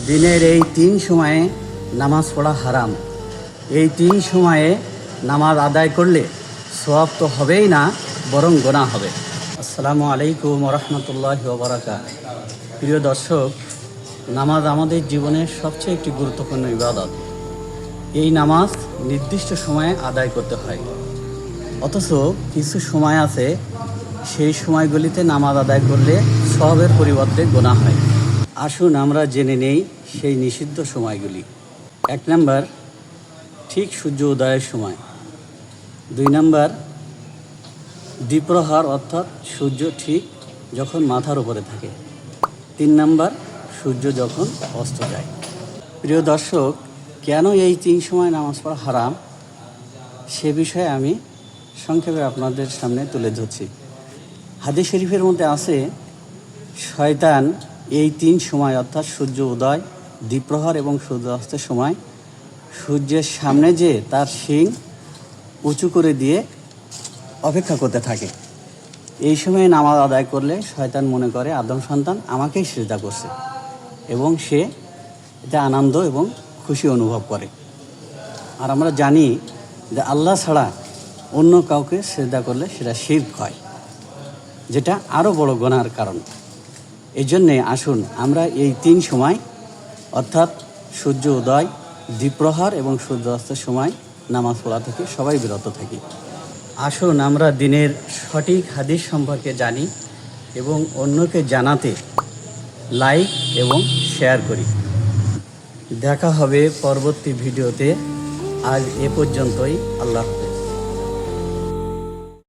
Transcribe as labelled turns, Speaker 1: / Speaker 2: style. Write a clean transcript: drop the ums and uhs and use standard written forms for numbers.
Speaker 1: দিনের এই তিন সময়ে নামাজ পড়া হারাম। এই তিন সময়ে নামাজ আদায় করলে সওয়াব তো হবেই না, বরং গুনাহ হবে। আসসালামু আলাইকুম রহমতুল্লাহি ওয়া বারাকাতুহু। প্রিয় দর্শক, নামাজ আমাদের জীবনের সবচেয়ে একটি গুরুত্বপূর্ণ ইবাদত। এই নামাজ নির্দিষ্ট সময়ে আদায় করতে হয়, অথচ কিছু সময় আছে সেই সময়গুলিতে নামাজ আদায় করলে সওয়াবের পরিবর্তে গুনাহ হয়। আসুন আমরা জেনে নেই সেই নিষিদ্ধ সময়গুলি। 1 নাম্বার, ঠিক সূর্য উদয়ের সময়। 2 নাম্বার, দ্বিপ্রহর অর্থাৎ সূর্য ঠিক যখন মাথার উপরে থাকে। 3 নাম্বার, সূর্য যখন অস্ত যায়। প্রিয় দর্শক, কেন এই 3 সময় নামাজ পড়া হারাম সে বিষয়ে আমি সংক্ষেপে আপনাদের সামনে তুলে ধরছি। হাদিস শরীফের মধ্যে আছে, শয়তান এই 3 সময় অর্থাৎ সূর্য উদয়, দ্বিপ্রহর এবং সূর্য অস্তের সময় সূর্যের সামনে যে তার শিং উঁচু করে দিয়ে অপেক্ষা করতে থাকে। এই সময়ে নামাজ আদায় করলে শয়তান মনে করে আদম সন্তান আমাকেই সিজদা করছে, এবং সে এতে আনন্দ এবং খুশি অনুভব করে। আর আমরা জানি যে আল্লাহ ছাড়া অন্য কাউকে সিজদা করলে সেটা শিরক হয়, যেটা আরও বড় গুনাহের কারণ। এই জন্যে আসুন আমরা এই 3 সময় অর্থাৎ সূর্য উদয়, দ্বিপ্রহর এবং সূর্য অস্তের সময় নামাজ পড়া থেকে সবাই বিরত থাকি। আসুন আমরা দিনের সঠিক হাদিস সম্পর্কে জানি এবং অন্যকে জানাতে লাইক এবং শেয়ার করি। দেখা হবে পরবর্তী ভিডিওতে। আজ এ পর্যন্তই। আল্লাহ হাফেজ।